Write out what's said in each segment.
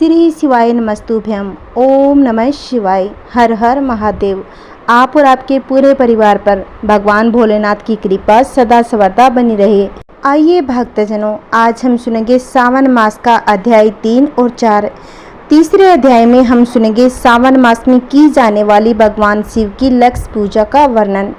श्री शिवाय नमस्तुभ्यं। ओम नमः शिवाय। हर हर महादेव। आप और आपके पूरे परिवार पर भगवान भोलेनाथ की कृपा सदा सर्वदा बनी रहे। आइए भक्तजनों, आज हम सुनेंगे सावन मास का अध्याय 3 और 4। तीसरे अध्याय में हम सुनेंगे सावन मास में की जाने वाली भगवान शिव की लक्ष्य पूजा का वर्णन।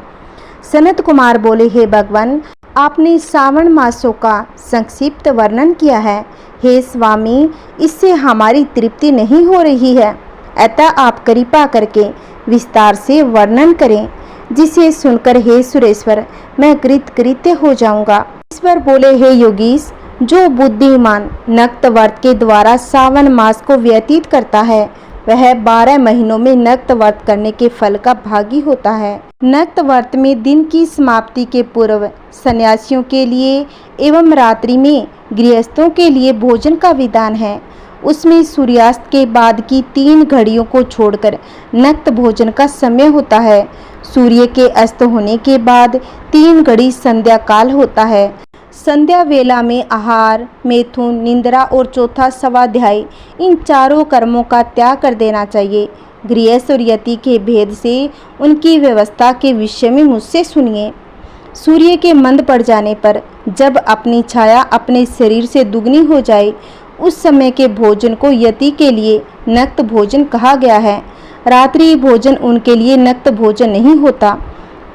सनत कुमार बोले, हे भगवान, आपने सावन मासों का संक्षिप्त वर्णन किया है। हे स्वामी, इससे हमारी तृप्ति नहीं हो रही है, अतः आप कृपा करके विस्तार से वर्णन करें, जिसे सुनकर हे सुरेश्वर मैं कृतकृत्य हो जाऊंगा। ईश्वर बोले, हे योगीश, जो बुद्धिमान नक्त व्रत के द्वारा सावन मास को व्यतीत करता है वह 12 महीनों में नक्त व्रत करने के फल का भागी होता है। नक्त व्रत में दिन की समाप्ति के पूर्व सन्यासियों के लिए एवं रात्रि में गृहस्थों के लिए भोजन का विधान है। उसमें सूर्यास्त के बाद की 3 घड़ियों को छोड़कर नक्त भोजन का समय होता है। सूर्य के अस्त होने के बाद 3 घड़ी संध्या काल होता है। संध्या वेला में आहार, मैथुन, निंद्रा और चौथा स्वाध्याय, इन चारों कर्मों का त्याग कर देना चाहिए। गृहस्थ और यति के भेद से उनकी व्यवस्था के विषय में मुझसे सुनिए। सूर्य के मंद पड़ जाने पर जब अपनी छाया अपने शरीर से दुगनी हो जाए, उस समय के भोजन को यति के लिए नक्त भोजन कहा गया है। रात्रि भोजन उनके लिए नक्त भोजन नहीं होता।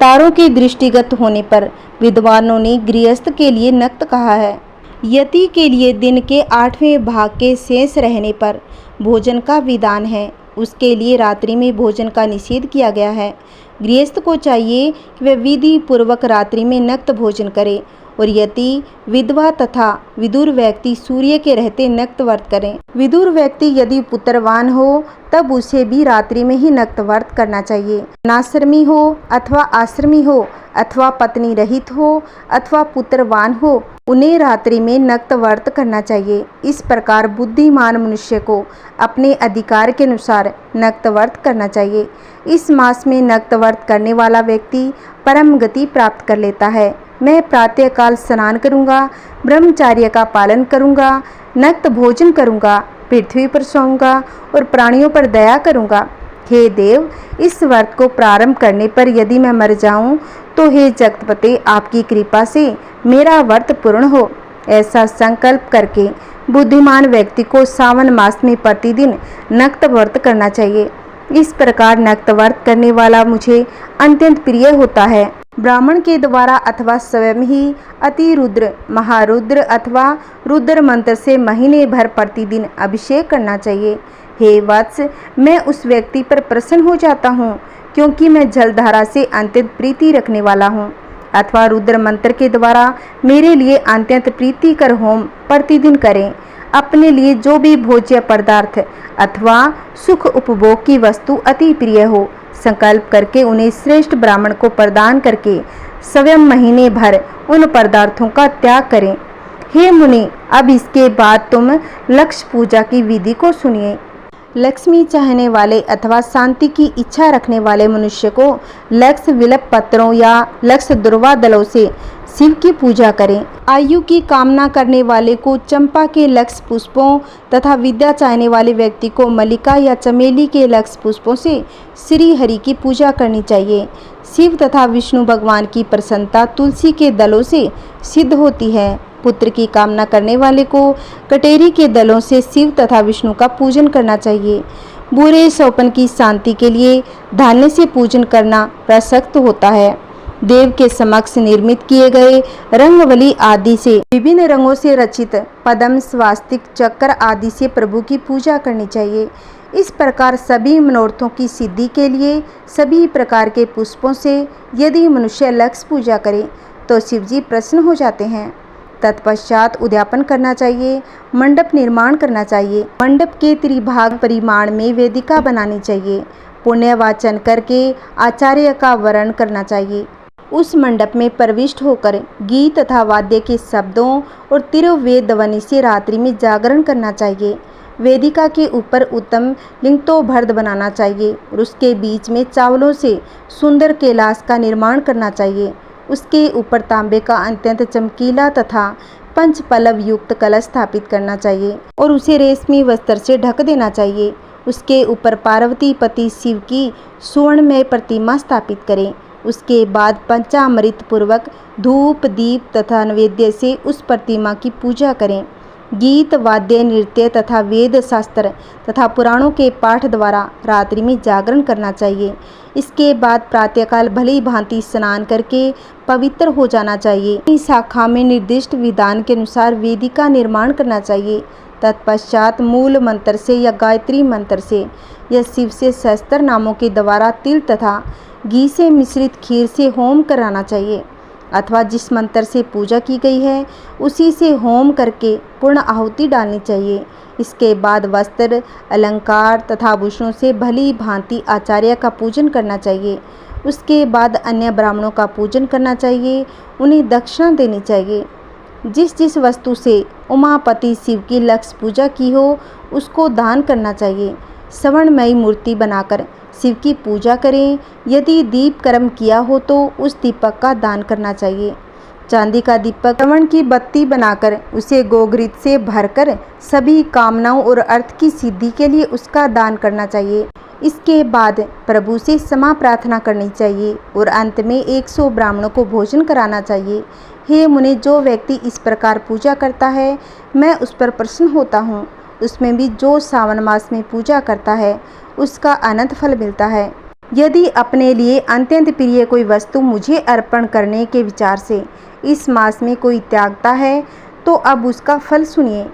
तारों के दृष्टिगत होने पर विद्वानों ने गृहस्थ के लिए नक्त कहा है। यति के लिए दिन के 8वें भाग के शेष रहने पर भोजन का विधान है। उसके लिए रात्रि में भोजन का निषेध किया गया है। गृहस्थ को चाहिए कि वह विधि पूर्वक रात्रि में नक्त भोजन करे और यति, विधवा तथा विदुर व्यक्ति सूर्य के रहते नक्त व्रत करें। विदुर व्यक्ति यदि पुत्रवान हो तब उसे भी रात्रि में ही नक्त व्रत करना चाहिए। अनाश्रमी हो अथवा आश्रमी हो अथवा पत्नी रहित हो अथवा पुत्रवान हो, उन्हें रात्रि में नक्त व्रत करना चाहिए। इस प्रकार बुद्धिमान मनुष्य को अपने अधिकार के अनुसार नक्त व्रत करना चाहिए। इस मास में नक्त व्रत करने वाला व्यक्ति परम गति प्राप्त कर लेता है। मैं प्रातःकाल स्नान करूँगा, ब्रह्मचर्य का पालन करूँगा, नक्त भोजन करूँगा, पृथ्वी पर सोऊंगा और प्राणियों पर दया करूँगा। हे देव, इस व्रत को प्रारंभ करने पर यदि मैं मर जाऊं तो हे जगतपते, आपकी कृपा से मेरा व्रत पूर्ण हो। ऐसा संकल्प करके बुद्धिमान व्यक्ति को सावन मास में प्रतिदिन नक्त व्रत करना चाहिए। इस प्रकार नक्त व्रत करने वाला मुझे अत्यंत प्रिय होता है। ब्राह्मण के द्वारा अथवा स्वयं ही अति रुद्र, महारुद्र अथवा रुद्र मंत्र से महीने भर प्रतिदिन अभिषेक करना चाहिए। हे वत्स, मैं उस व्यक्ति पर प्रसन्न हो जाता हूँ क्योंकि मैं जलधारा से अत्यंत प्रीति रखने वाला हूँ। अथवा रुद्र मंत्र के द्वारा मेरे लिए अत्यंत प्रीतिकर होम प्रतिदिन करें। अपने लिए जो भी भोज्य पदार्थ अथवा सुख उपभोग की वस्तु अति प्रिय हो, संकल्प करके उन्हें श्रेष्ठ ब्राह्मण को प्रदान करके स्वयं महीने भर उन पदार्थों का त्याग करें। हे मुनि, अब इसके बाद तुम लक्ष्य पूजा की विधि को सुनिए। लक्ष्मी चाहने वाले अथवा शांति की इच्छा रखने वाले मनुष्य को लक्ष्य विलप पत्रों या लक्ष्य दुर्वा दलों से शिव की पूजा करें। आयु की कामना करने वाले को चंपा के लक्ष्य पुष्पों तथा विद्या चाहने वाले व्यक्ति को मल्लिका या चमेली के लक्ष्य पुष्पों से श्री हरि की पूजा करनी चाहिए। शिव तथा विष्णु भगवान की प्रसन्नता तुलसी के दलों से सिद्ध होती है। पुत्र की कामना करने वाले को कटेरी के दलों से शिव तथा विष्णु का पूजन करना चाहिए। बुरे स्वप्न की शांति के लिए धान्य से पूजन करना प्रशस्त होता है। देव के समक्ष निर्मित किए गए रंगवली आदि से विभिन्न रंगों से रचित पद्म, स्वास्तिक, चक्र आदि से प्रभु की पूजा करनी चाहिए। इस प्रकार सभी मनोरथों की सिद्धि के लिए सभी प्रकार के पुष्पों से यदि मनुष्य लक्ष्य पूजा करे तो शिव जी प्रसन्न हो जाते हैं। तत्पश्चात उद्यापन करना चाहिए। मंडप निर्माण करना चाहिए। मंडप के त्रिभाग परिमाण में वेदिका बनानी चाहिए। पुण्य वाचन करके आचार्य का वर्ण करना चाहिए। उस मंडप में प्रविष्ट होकर गीत तथा वाद्य के शब्दों और तिरुवेद ध्वनि से रात्रि में जागरण करना चाहिए। वेदिका के ऊपर उत्तम लिंगतोभर्द बनाना चाहिए और उसके बीच में चावलों से सुंदर कैलाश का निर्माण करना चाहिए। उसके ऊपर तांबे का अत्यंत चमकीला तथा पंच पल्लव युक्त कलश स्थापित करना चाहिए और उसे रेशमी वस्त्र से ढक देना चाहिए। उसके ऊपर पार्वती पति शिव की सुवर्णमय प्रतिमा स्थापित करें। उसके बाद पंचामृत पूर्वक धूप दीप तथा नैवेद्य से उस प्रतिमा की पूजा करें। गीत वाद्य नृत्य तथा वेद शास्त्र तथा पुराणों के पाठ द्वारा रात्रि में जागरण करना चाहिए। इसके बाद प्रातःकाल भली भांति स्नान करके पवित्र हो जाना चाहिए। इस शाखा में निर्दिष्ट विधान के अनुसार वेदी का निर्माण करना चाहिए। तत्पश्चात मूल मंत्र से या गायत्री मंत्र से या शिव से सहस्त्र नामों के द्वारा तिल तथा घी से मिश्रित खीर से होम कराना चाहिए, अथवा जिस मंत्र से पूजा की गई है उसी से होम करके पूर्ण आहुति डालनी चाहिए। इसके बाद वस्त्र अलंकार तथा आभूषणों से भली भांति आचार्य का पूजन करना चाहिए। उसके बाद अन्य ब्राह्मणों का पूजन करना चाहिए, उन्हें दक्षिणा देनी चाहिए। जिस जिस वस्तु से उमापति शिव की लक्ष्य पूजा की हो उसको दान करना चाहिए। स्वर्णमयी मूर्ति बनाकर शिव की पूजा करें। यदि दीप कर्म किया हो तो उस दीपक का दान करना चाहिए। चांदी का दीपक श्रवण की बत्ती बनाकर उसे गोघृत से भरकर सभी कामनाओं और अर्थ की सिद्धि के लिए उसका दान करना चाहिए। इसके बाद प्रभु से क्षमा प्रार्थना करनी चाहिए और अंत में 100 ब्राह्मणों को भोजन कराना चाहिए। हे मुनि, जो व्यक्ति इस प्रकार पूजा करता है मैं उस पर प्रसन्न होता हूँ। उसमें भी जो सावन मास में पूजा करता है उसका अनंत फल मिलता है। यदि अपने लिए अत्यंत प्रिय कोई वस्तु मुझे अर्पण करने के विचार से इस मास में कोई त्यागता है तो अब उसका फल सुनिए।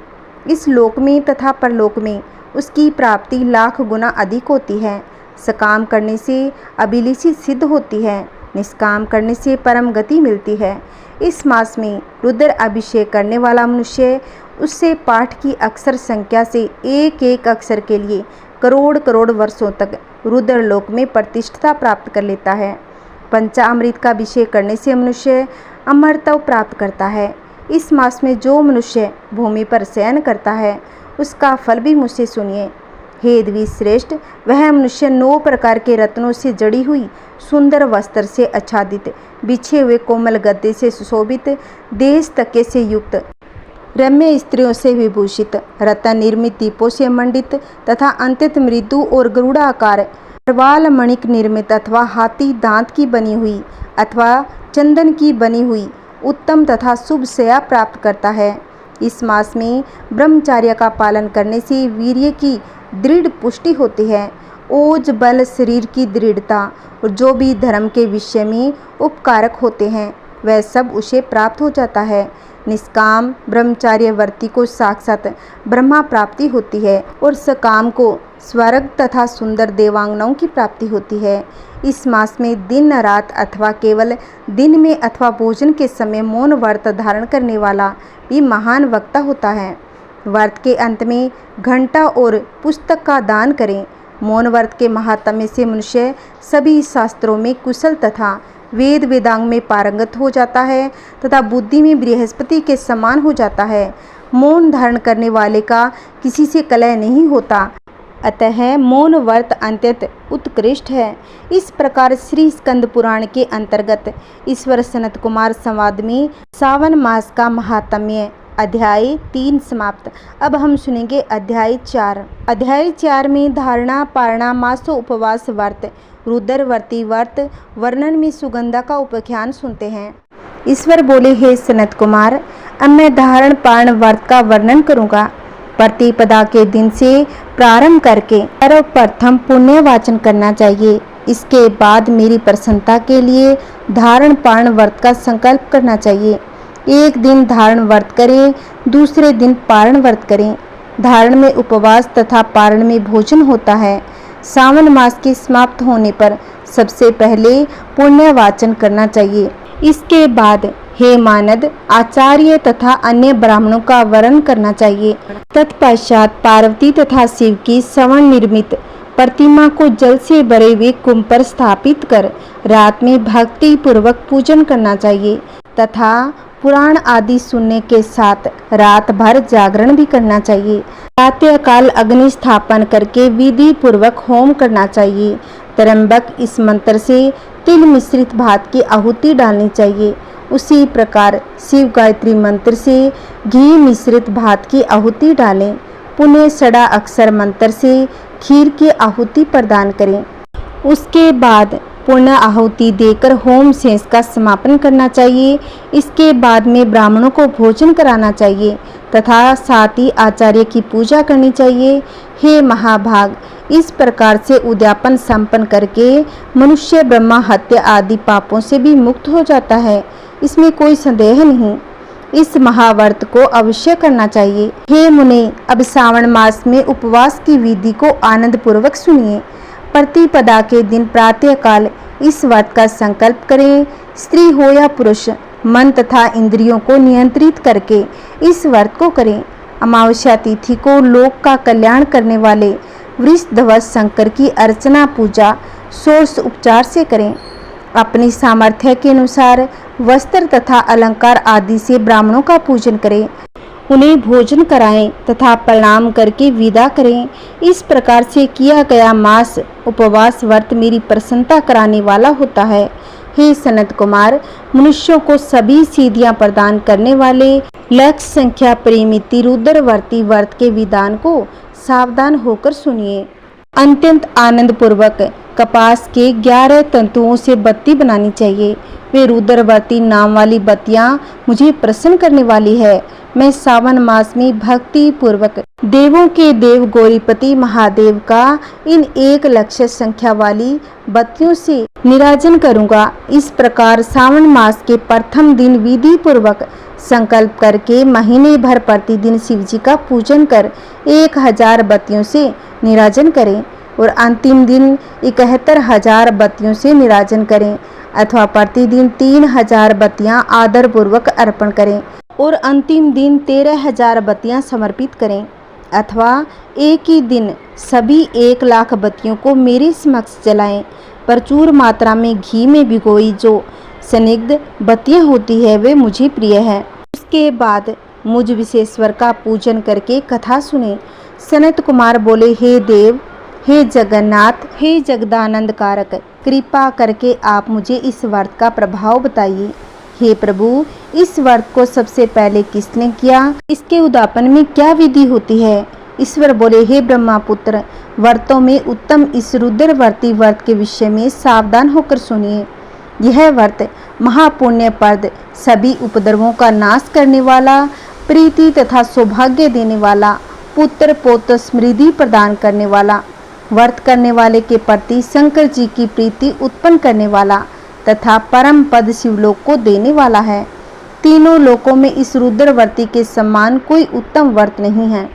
इस लोक में तथा परलोक में उसकी प्राप्ति लाख गुना अधिक होती है। सकाम करने से अभिलाषी सिद्ध होती है, निष्काम करने से परम गति मिलती है। इस मास में रुद्र अभिषेक करने वाला मनुष्य उससे पाठ की अक्षर संख्या से एक एक अक्षर के लिए करोड़ करोड़ वर्षों तक रुद्र लोक में प्रतिष्ठा प्राप्त कर लेता है। पंचामृत का अभिषेक करने से मनुष्य अमरत्व प्राप्त करता है। इस मास में जो मनुष्य भूमि पर शयन करता है उसका फल भी मुझसे सुनिए। हे द्वि श्रेष्ठ, वह मनुष्य 9 प्रकार के रत्नों से जड़ी हुई सुंदर वस्त्र से आच्छादित, बिछे हुए कोमल गद्दे से सुशोभित, देश तके से युक्त, रम्य स्त्रियों से विभूषित, रत्न निर्मित दीपों से मंडित तथा अत्यंत मृदु और गरुड़ाकार प्रवाल मणिक निर्मित अथवा हाथी दांत की बनी हुई अथवा चंदन की बनी हुई उत्तम तथा शुभ शया प्राप्त करता है। इस मास में ब्रह्मचर्य का पालन करने से वीर्य की दृढ़ पुष्टि होती है। ओज बल शरीर की दृढ़ता और जो भी धर्म के विषय में उपकारक होते हैं वह सब उसे प्राप्त हो जाता है। निष्काम ब्रह्मचार्य वर्ती को साक्षात ब्रह्मा प्राप्ति होती है और सकाम को स्वर्ग तथा सुंदर देवांगनाओं की प्राप्ति होती है। इस मास में दिन रात अथवा केवल दिन में अथवा भोजन के समय मौन व्रत धारण करने वाला भी महान वक्ता होता है। व्रत के अंत में घंटा और पुस्तक का दान करें। मौन व्रत के महात्म्य से मनुष्य सभी शास्त्रों में कुशल तथा वेद वेदांग में पारंगत हो जाता है तथा बुद्धि में बृहस्पति के समान हो जाता है। मौन धारण करने वाले का किसी से कलह नहीं होता, अतः मौन व्रत अत्यंत उत्कृष्ट है। इस प्रकार श्री स्कंद पुराण के अंतर्गत ईश्वर सनत कुमार संवाद में सावन मास का महात्म्य अध्याय 3 समाप्त। अब हम सुनेंगे अध्याय 4। अध्याय 4 में धारणा पारणा मासो उपवास व्रत रुद्रवर्ती व्रत वर्णन में सुगंधा का उपाख्यान सुनते हैं। ईश्वर बोले, हे सनत कुमार, अब मैं धारण पारण व्रत का वर्णन करूंगा। प्रतिपदा के दिन से प्रारंभ करके सर्वप्रथम पुण्य वाचन करना चाहिए। इसके बाद मेरी प्रसन्नता के लिए धारण पारण व्रत का संकल्प करना चाहिए। एक दिन धारण व्रत करें, दूसरे दिन पारण व्रत करें। धारण में उपवास तथा पारण में भोजन होता है। सावन मास के समाप्त होने पर सबसे पहले पुण्य वाचन करना चाहिए। इसके बाद हे मानद आचार्य तथा अन्य ब्राह्मणों का वरण करना चाहिए। तत्पश्चात पार्वती तथा शिव की स्वर्ण निर्मित प्रतिमा को जल से भरे हुए कुंभ पर स्थापित कर रात में भक्ति पूर्वक पूजन करना चाहिए तथा पुराण आदि सुनने के साथ रात भर जागरण भी करना चाहिए। प्रातःकाल अग्नि स्थापन करके विधि पूर्वक होम करना चाहिए। त्र्यंबक इस मंत्र से तिल मिश्रित भात की आहुति डालनी चाहिए उसी प्रकार शिव गायत्री मंत्र से घी मिश्रित भात की आहुति डालें। पुनः सड़ा अक्षर मंत्र से खीर की आहुति प्रदान करें। उसके बाद पूर्ण आहुति देकर होम शेष का समापन करना चाहिए। इसके बाद में ब्राह्मणों को भोजन कराना चाहिए तथा साथ ही आचार्य की पूजा करनी चाहिए। हे महाभाग, इस प्रकार से उद्यापन संपन्न करके मनुष्य ब्रह्मा हत्या आदि पापों से भी मुक्त हो जाता है, इसमें कोई संदेह नहीं। इस महाव्रत को अवश्य करना चाहिए। हे मुने, अब श्रावण मास में उपवास की विधि को आनंद पूर्वक सुनिए। प्रतिपदा के दिन प्रातः काल इस व्रत का संकल्प करें। स्त्री हो या पुरुष, मन तथा इंद्रियों को नियंत्रित करके इस व्रत को करें। अमावस्या तिथि को लोक का कल्याण करने वाले वृषध्वज शंकर की अर्चना पूजा षोडश उपचार से करें। अपनी सामर्थ्य के अनुसार वस्त्र तथा अलंकार आदि से ब्राह्मणों का पूजन करें, उन्हें भोजन कराएं तथा प्रणाम करके विदा करें। इस प्रकार से किया गया मास उपवास व्रत मेरी प्रसन्नता कराने वाला होता है। हे सनत कुमार, मनुष्यों को सभी सिद्धियां प्रदान करने वाले लक्ष्य संख्या प्रेमिति रुद्रवर्ती व्रत के विधान को सावधान होकर सुनिए। अत्यंत आनंद पूर्वक कपास के 11 तंतुओं से बत्ती बनानी चाहिए। वे रुद्रवर्ती नाम वाली बत्तियां मुझे प्रसन्न करने वाली है। मैं सावन मास में भक्ति पूर्वक देवों के देव गौरीपति महादेव का इन 1 लक्ष संख्या वाली बत्तियों से निराजन करूंगा। इस प्रकार सावन मास के प्रथम दिन विधि पूर्वक संकल्प करके महीने भर प्रतिदिन शिव जी का पूजन कर 1000 बत्तियों से निराजन करें और अंतिम दिन 71,000 बत्तियों से निराजन करें अथवा प्रतिदिन 3000 बत्तियां आदर पूर्वक अर्पण करें और अंतिम दिन 13,000 बत्तियां समर्पित करें अथवा एक ही दिन सभी 1 लाख बत्तियों को मेरे समक्ष जलाएं। प्रचुर मात्रा में घी में भिगोई जो स्निग्ध बत्तियां होती है वे मुझे प्रिय है। उसके बाद मुझ विशेश्वर का पूजन करके कथा सुने। सनत कुमार बोले, हे देव, हे जगन्नाथ, हे जगदानंद कारक, कृपा करके आप मुझे इस व्रत का प्रभाव बताइए। हे प्रभु, इस व्रत को सबसे पहले किसने किया? इसके उद्यापन में क्या विधि होती है? ईश्वर बोले, हे ब्रह्मापुत्र, व्रतों में उत्तम इस रुद्रवर्ती व्रत के विषय में सावधान होकर सुनिए। यह व्रत महापुण्यप्रद, सभी उपद्रवों का नाश करने वाला, प्रीति तथा सौभाग्य देने वाला, पुत्र पौत्र समृद्धि प्रदान करने वाला, व्रत करने वाले के प्रति शंकर जी की प्रीति उत्पन्न करने वाला तथा परम पद शिवलोक को देने वाला है। तीनों लोकों में इस रुद्रवर्ती के समान कोई उत्तम व्रत नहीं है।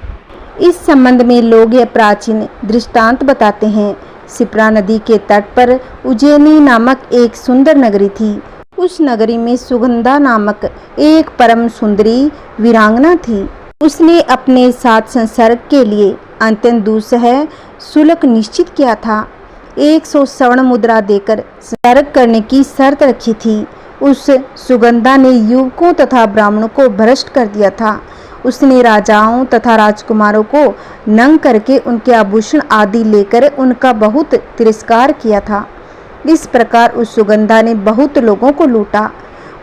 इस संबंध में लोग यह प्राचीन दृष्टांत बताते हैं। शिप्रा नदी के तट पर उज्जैनी नामक एक सुंदर नगरी थी। उस नगरी में सुगंधा नामक एक परम सुंदरी वीरांगना थी। उसने अपने साथ संसर्ग के लिए अत्यंत दुस्सह शुल्क निश्चित किया था। 100 स्वर्ण मुद्रा देकर संसर्ग करने की शर्त रखी थी। उस सुगंधा ने युवकों तथा ब्राह्मणों को भ्रष्ट कर दिया था। उसने राजाओं तथा राजकुमारों को नंग करके उनके आभूषण आदि लेकर उनका बहुत तिरस्कार किया था। इस प्रकार उस सुगंधा ने बहुत लोगों को लूटा।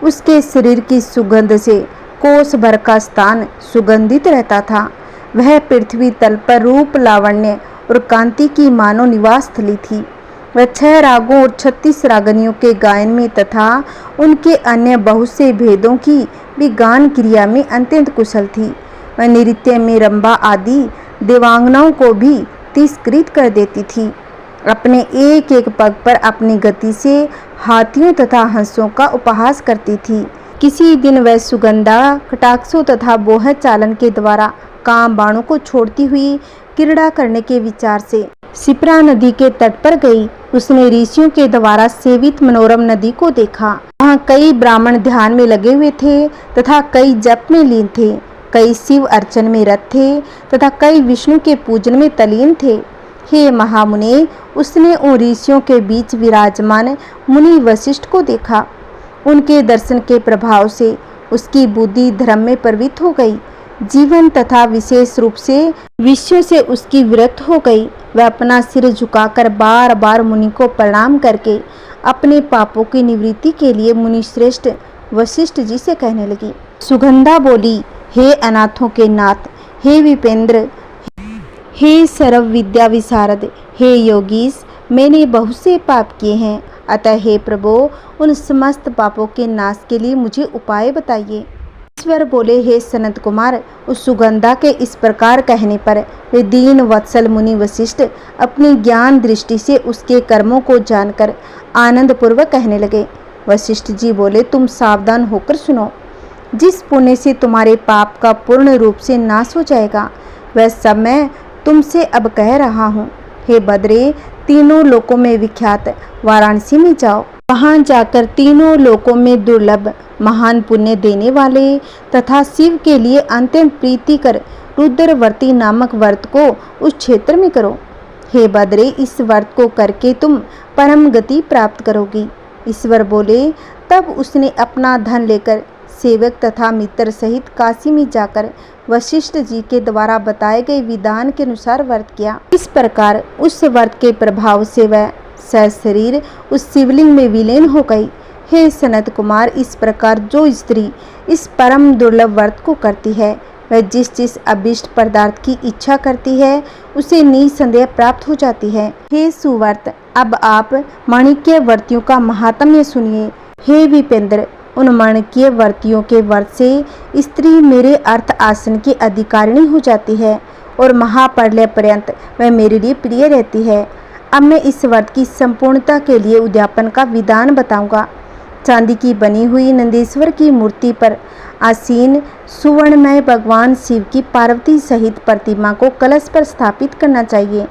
उसके शरीर की सुगंध से कोस भर का स्थान सुगंधित रहता था। वह पृथ्वी तल पर रूप, लावण्य और कांति की मानव निवास स्थली थी। वह 6 रागों और 36 रागनियों के गायन में तथा उनके अन्य बहुत से भेदों की भी गान क्रिया में अत्यंत कुशल थी। वह नृत्य में रंभा आदि देवांगनाओं को भी तिरस्कृत कर देती थी। अपने एक एक पग पर अपनी गति से हाथियों तथा हंसों का उपहास करती थी। किसी दिन वह सुगंधा कटाक्षों तथा बोह चालन के द्वारा काम बाणों को छोड़ती हुई क्रीड़ा करने के विचार से शिप्रा नदी के तट पर गई। उसने ऋषियों के द्वारा सेवित मनोरम नदी को देखा। वहाँ कई ब्राह्मण ध्यान में लगे हुए थे तथा कई जप में लीन थे, कई शिव अर्चन में रत थे तथा कई विष्णु के पूजन में तल्लीन थे। हे महामुने, उसने उन ऋषियों के बीच विराजमान मुनि वशिष्ठ को देखा। उनके दर्शन के प्रभाव से उसकी बुद्धि धर्म में प्रवृत्त हो गई। जीवन तथा विशेष रूप से विषयों से उसकी विरक्त हो गई। वह अपना सिर झुकाकर बार बार मुनि को प्रणाम करके अपने पापों की निवृत्ति के लिए मुनि श्रेष्ठ वशिष्ठ जी से कहने लगी। सुगंधा बोली, हे अनाथों के नाथ, हे विपेंद्र, हे सर्व विद्या विशारद, हे योगीश, मैंने बहुत से पाप किए हैं, अतः हे प्रभु, उन समस्त पापों के नाश के लिए मुझे उपाय बताइए। ईश्वर बोले, हे सनत कुमार, उस सुगंधा के इस प्रकार कहने पर वे दीन वत्सल मुनि वशिष्ठ अपनी ज्ञान दृष्टि से उसके कर्मों को जानकर आनंद पूर्वक कहने लगे। वशिष्ठ जी बोले, तुम सावधान होकर सुनो। जिस पुण्य से तुम्हारे पाप का पूर्ण रूप से नाश हो जाएगा, वह सब मैं तुमसे अब कह रहा हूँ। हे बद्रे, तीनों लोकों में विख्यात वाराणसी में जाओ। वहां जाकर तीनों लोकों में दुर्लभ महान पुण्य देने वाले तथा शिव के लिए अत्यंत प्रीतिकर रुद्रवर्ती नामक व्रत को उस क्षेत्र में करो। हे बद्रे, इस व्रत को करके तुम परम गति प्राप्त करोगी। ईश्वर बोले, तब उसने अपना धन लेकर सेवक तथा मित्र सहित काशी में जाकर वशिष्ठ जी के द्वारा बताए गए विधान के अनुसार व्रत किया। इस प्रकार उस व्रत के प्रभाव से वह सशरीर उस शिवलिंग में विलीन हो गई। हे सनत कुमार, इस प्रकार जो स्त्री इस परम दुर्लभ व्रत को करती है, वह जिस जिस अभिष्ट पदार्थ की इच्छा करती है, उसे निसंदेह प्राप्त हो जाती है। हे सुव्रत, अब आप माणिक्य व्रतियों का महात्म्य सुनिए। हे विपेंद्र, उन माणिक्य व्रतियों के व्रत से स्त्री मेरे अर्थ आसन की अधिकारिणी हो जाती है और महाप्रलय पर्यंत वह मेरे लिए प्रिय रहती है। अब मैं इस व्रत की संपूर्णता के लिए उद्यापन का विधान बताऊंगा। चांदी की बनी हुई नंदीश्वर की मूर्ति पर आसीन सुवर्णमय भगवान शिव की पार्वती सहित प्रतिमा को कलश पर स्थापित करना चाहिए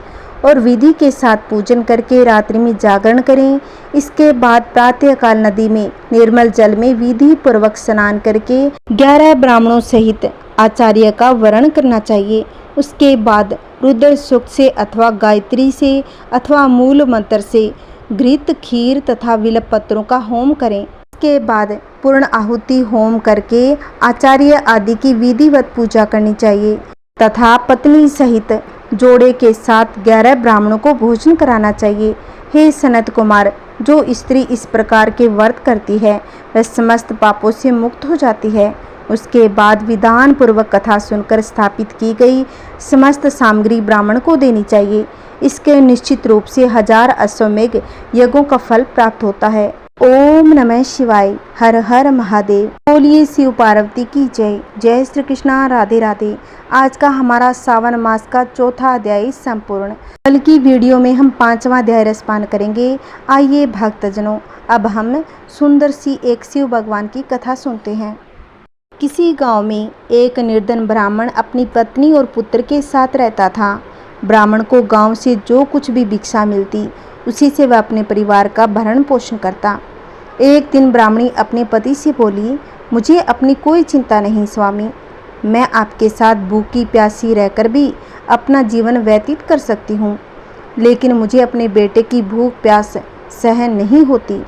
और विधि के साथ पूजन करके रात्रि में जागरण करें। इसके बाद प्रातःकाल नदी में निर्मल जल में विधि पूर्वक स्नान करके 11 ब्राह्मणों सहित आचार्य का वरण करना चाहिए। उसके बाद रुद्र सूक्त से अथवा गायत्री से अथवा मूल मंत्र से घृत, खीर तथा विलप पत्रों का होम करें। इसके बाद पूर्ण आहुति होम करके आचार्य आदि की विधिवत पूजा करनी चाहिए तथा पत्नी सहित जोड़े के साथ 11 ब्राह्मणों को भोजन कराना चाहिए। हे सनत कुमार, जो स्त्री इस प्रकार के व्रत करती है, वह समस्त पापों से मुक्त हो जाती है। उसके बाद विधान पूर्वक कथा सुनकर स्थापित की गई समस्त सामग्री ब्राह्मण को देनी चाहिए। इसके निश्चित रूप से 1000 अश्वमेघ यज्ञों का फल प्राप्त होता है। ओम नमः शिवाय। हर हर महादेव। बोलिए शिव पार्वती की जय। जय श्री कृष्णा। राधे राधे। आज का हमारा सावन मास का चौथा अध्याय संपूर्ण। कल की वीडियो में हम 5वां अध्याय रसपान करेंगे। आइए भक्तजनों, अब हम सुंदर सी एक शिव भगवान की कथा सुनते हैं। किसी गांव में एक निर्धन ब्राह्मण अपनी पत्नी और पुत्र के साथ रहता था। ब्राह्मण को गांव से जो कुछ भी भिक्षा मिलती, उसी से वह अपने परिवार का भरण पोषण करता। एक दिन ब्राह्मणी अपने पति से बोली, मुझे अपनी कोई चिंता नहीं स्वामी, मैं आपके साथ भूखी प्यासी रहकर भी अपना जीवन व्यतीत कर सकती हूँ, लेकिन मुझे अपने बेटे की भूख प्यास सहन नहीं होती।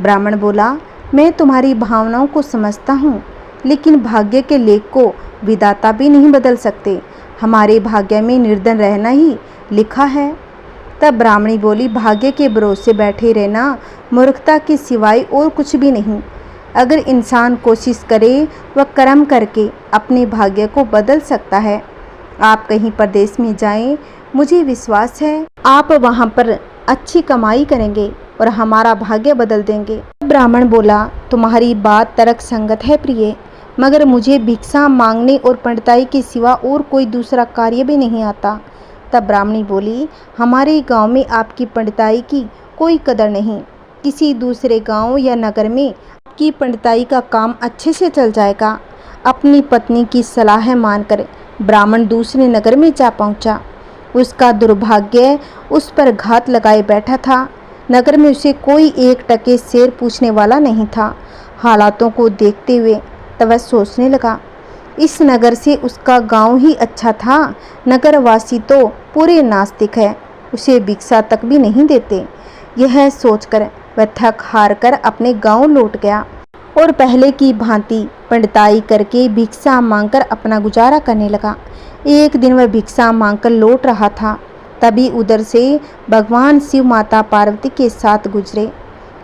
ब्राह्मण बोला, मैं तुम्हारी भावनाओं को समझता हूँ, लेकिन भाग्य के लेख को विधाता भी नहीं बदल सकते। हमारे भाग्य में निर्धन रहना ही लिखा है। तब ब्राह्मणी बोली, भाग्य के भरोसे बैठे रहना मूर्खता के सिवाय और कुछ भी नहीं। अगर इंसान कोशिश करे, वह कर्म करके अपने भाग्य को बदल सकता है। आप कहीं प्रदेश में जाएं, मुझे विश्वास है आप वहां पर अच्छी कमाई करेंगे और हमारा भाग्य बदल देंगे। ब्राह्मण बोला, तुम्हारी बात तर्क संगत है प्रिय, मगर मुझे भिक्षा मांगने और पंडिताई के सिवा और कोई दूसरा कार्य भी नहीं आता। तब ब्राह्मणी बोली, हमारे गांव में आपकी पंडिताई की कोई कदर नहीं। किसी दूसरे गांव या नगर में आपकी पंडिताई का काम अच्छे से चल जाएगा। अपनी पत्नी की सलाह मानकर ब्राह्मण दूसरे नगर में जा पहुंचा। उसका दुर्भाग्य उस पर घात लगाए बैठा था। नगर में उसे कोई एक टके शेर पूछने वाला नहीं था। हालातों को देखते हुए तब वह सोचने लगा, इस नगर से उसका गांव ही अच्छा था। नगरवासी तो पूरे नास्तिक है, उसे भिक्षा तक भी नहीं देते। यह सोचकर वह थक हार कर अपने गांव लौट गया और पहले की भांति पंडिताई करके भिक्षा मांगकर अपना गुजारा करने लगा। एक दिन वह भिक्षा मांगकर लौट रहा था, तभी उधर से भगवान शिव माता पार्वती के साथ गुजरे।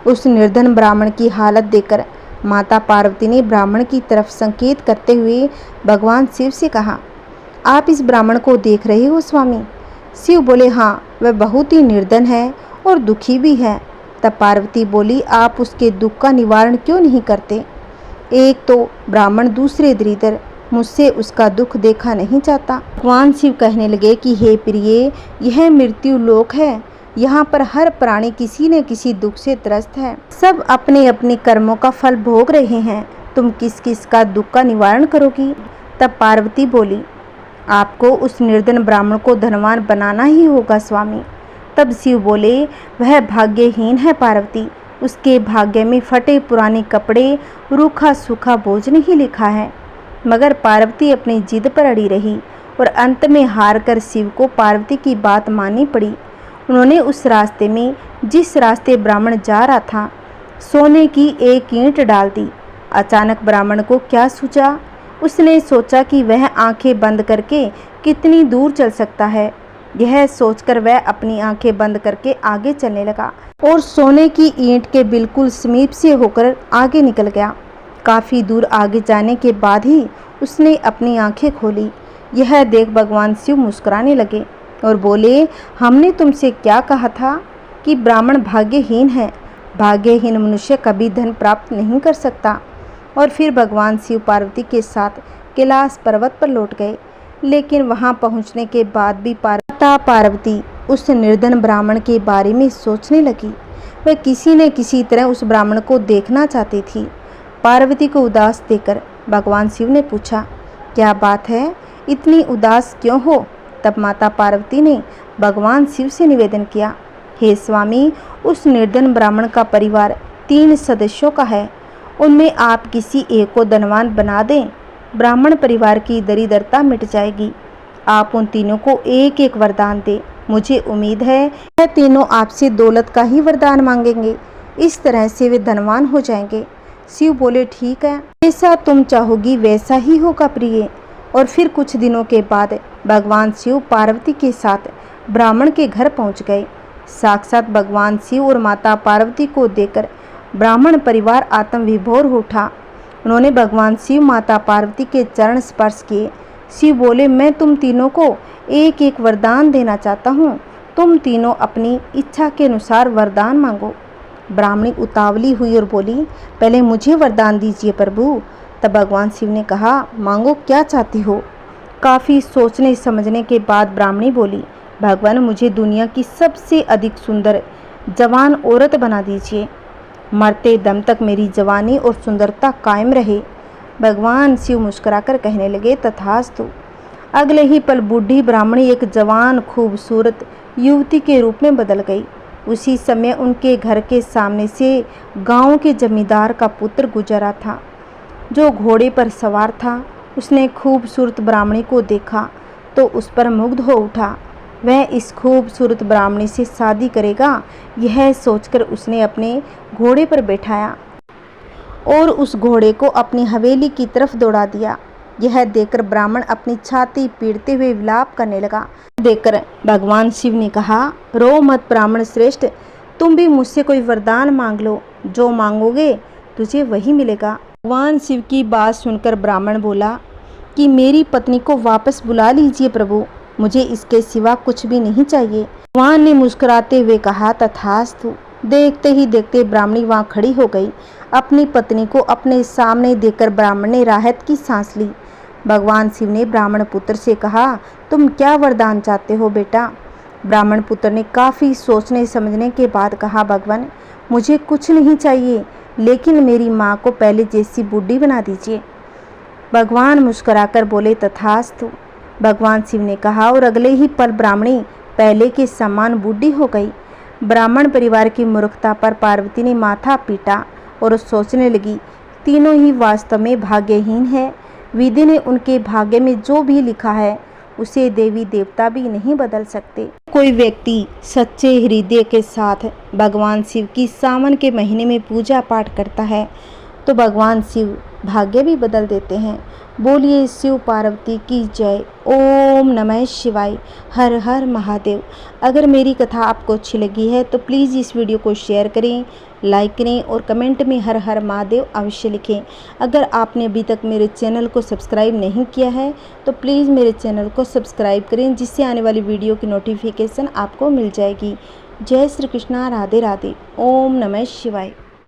उस निर्धन ब्राह्मण की हालत देखकर माता पार्वती ने ब्राह्मण की तरफ संकेत करते हुए भगवान शिव से कहा, आप इस ब्राह्मण को देख रहे हो स्वामी? शिव बोले, हाँ, वह बहुत ही निर्धन है और दुखी भी है। तब पार्वती बोली, आप उसके दुख का निवारण क्यों नहीं करते? एक तो ब्राह्मण, दूसरे दरिद्र, मुझसे उसका दुख देखा नहीं जाता। भगवान शिव कहने लगे कि हे प्रिय, यह मृत्यु लोक है। यहाँ पर हर प्राणी किसी न किसी दुख से त्रस्त है। सब अपने अपने कर्मों का फल भोग रहे हैं। तुम किस किस का दुख का निवारण करोगी? तब पार्वती बोली, आपको उस निर्धन ब्राह्मण को धनवान बनाना ही होगा स्वामी। तब शिव बोले, वह भाग्यहीन है पार्वती। उसके भाग्य में फटे पुराने कपड़े, रूखा सूखा भोजन ही लिखा है। मगर पार्वती अपनी जिद पर अड़ी रही और अंत में हार कर शिव को पार्वती की बात माननी पड़ी। उन्होंने उस रास्ते में, जिस रास्ते ब्राह्मण जा रहा था, सोने की एक ईंट डाल दी। अचानक ब्राह्मण को क्या सूझा? उसने सोचा कि वह आंखें बंद करके कितनी दूर चल सकता है। यह सोचकर वह अपनी आंखें बंद करके आगे चलने लगा और सोने की ईंट के बिल्कुल समीप से होकर आगे निकल गया। काफ़ी दूर आगे जाने के बाद ही उसने अपनी आंखें खोली। यह देख भगवान शिव मुस्कुराने लगे और बोले, हमने तुमसे क्या कहा था कि ब्राह्मण भाग्यहीन है। भाग्यहीन मनुष्य कभी धन प्राप्त नहीं कर सकता। और फिर भगवान शिव पार्वती के साथ कैलाश पर्वत पर लौट गए। लेकिन वहां पहुंचने के बाद भी माता पार्वती उस निर्धन ब्राह्मण के बारे में सोचने लगी। वह किसी न किसी तरह उस ब्राह्मण को देखना चाहती थी। पार्वती को उदास देखकर भगवान शिव ने पूछा, क्या बात है, इतनी उदास क्यों हो? तब माता पार्वती ने भगवान शिव से निवेदन किया, हे स्वामी, उस निर्धन ब्राह्मण का परिवार 3 सदस्यों का है। उनमें आप किसी एक को धनवान बना दें, ब्राह्मण परिवार की दरिद्रता मिट जाएगी। आप उन तीनों को एक एक वरदान दें। मुझे उम्मीद है यह तीनों आपसे दौलत का ही वरदान मांगेंगे। इस तरह से वे धनवान हो जाएंगे। शिव बोले, ठीक है, जैसा तुम चाहोगी वैसा ही होगा प्रिय। और फिर कुछ दिनों के बाद भगवान शिव पार्वती के साथ ब्राह्मण के घर पहुंच गए। साक्षात भगवान शिव और माता पार्वती को देखकर ब्राह्मण परिवार आत्म विभोर हो उठा। उन्होंने भगवान शिव माता पार्वती के चरण स्पर्श किए। शिव बोले, मैं तुम तीनों को एक एक वरदान देना चाहता हूँ। तुम तीनों अपनी इच्छा के अनुसार वरदान मांगो। ब्राह्मणी उतावली हुई और बोली, पहले मुझे वरदान दीजिए प्रभु। तब भगवान शिव ने कहा, मांगो, क्या चाहती हो? काफ़ी सोचने समझने के बाद ब्राह्मणी बोली, भगवान, मुझे दुनिया की सबसे अधिक सुंदर जवान औरत बना दीजिए। मरते दम तक मेरी जवानी और सुंदरता कायम रहे। भगवान शिव मुस्कुराकर कहने लगे, तथास्तु। अगले ही पल बूढ़ी ब्राह्मणी एक जवान खूबसूरत युवती के रूप में बदल गई। उसी समय उनके घर के सामने से गांव के जमींदार का पुत्र गुजरा था, जो घोड़े पर सवार था। उसने खूबसूरत ब्राह्मणी को देखा तो उस पर मुग्ध हो उठा। वह इस खूबसूरत ब्राह्मणी से शादी करेगा, यह सोचकर उसने अपने घोड़े पर बैठाया और उस घोड़े को अपनी हवेली की तरफ दौड़ा दिया। यह देखकर ब्राह्मण अपनी छाती पीटते हुए विलाप करने लगा। देखकर भगवान शिव ने कहा, रो मत ब्राह्मण श्रेष्ठ, तुम भी मुझसे कोई वरदान मांग लो। जो मांगोगे तुझे वही मिलेगा। भगवान शिव की बात सुनकर ब्राह्मण बोला कि मेरी पत्नी को वापस बुला लीजिए प्रभु, मुझे इसके सिवा कुछ भी नहीं चाहिए। भगवान ने मुस्कुराते हुए कहा, तथास्तु। देखते ही देखते ब्राह्मणी वहां खड़ी हो गई। अपनी पत्नी को अपने सामने देखकर ब्राह्मण ने राहत की सांस ली। भगवान शिव ने ब्राह्मण पुत्र से कहा, तुम क्या वरदान चाहते हो बेटा? ब्राह्मण पुत्र ने काफ़ी सोचने समझने के बाद कहा, भगवान, मुझे कुछ नहीं चाहिए, लेकिन मेरी माँ को पहले जैसी बूढ़ी बना दीजिए। भगवान मुस्कुराकर बोले, तथास्तु। भगवान शिव ने कहा और अगले ही पल ब्राह्मणी पहले के समान बूढ़ी हो गई। ब्राह्मण परिवार की मूर्खता पर पार्वती ने माथा पीटा और सोचने लगी, तीनों ही वास्तव में भाग्यहीन है। विधि ने उनके भाग्य में जो भी लिखा है उसे देवी देवता भी नहीं बदल सकते। कोई व्यक्ति सच्चे हृदय के साथ भगवान शिव की सावन के महीने में पूजा पाठ करता है तो भगवान शिव भाग्य भी बदल देते हैं। बोलिए शिव पार्वती की जय। ओम नमः शिवाय। हर हर महादेव। अगर मेरी कथा आपको अच्छी लगी है तो प्लीज़ इस वीडियो को शेयर करें, लाइक करें और कमेंट में हर हर महादेव अवश्य लिखें। अगर आपने अभी तक मेरे चैनल को सब्सक्राइब नहीं किया है तो प्लीज़ मेरे चैनल को सब्सक्राइब करें, जिससे आने वाली वीडियो की नोटिफिकेशन आपको मिल जाएगी। जय श्री कृष्णा। राधे राधे। ओम नमः शिवाय।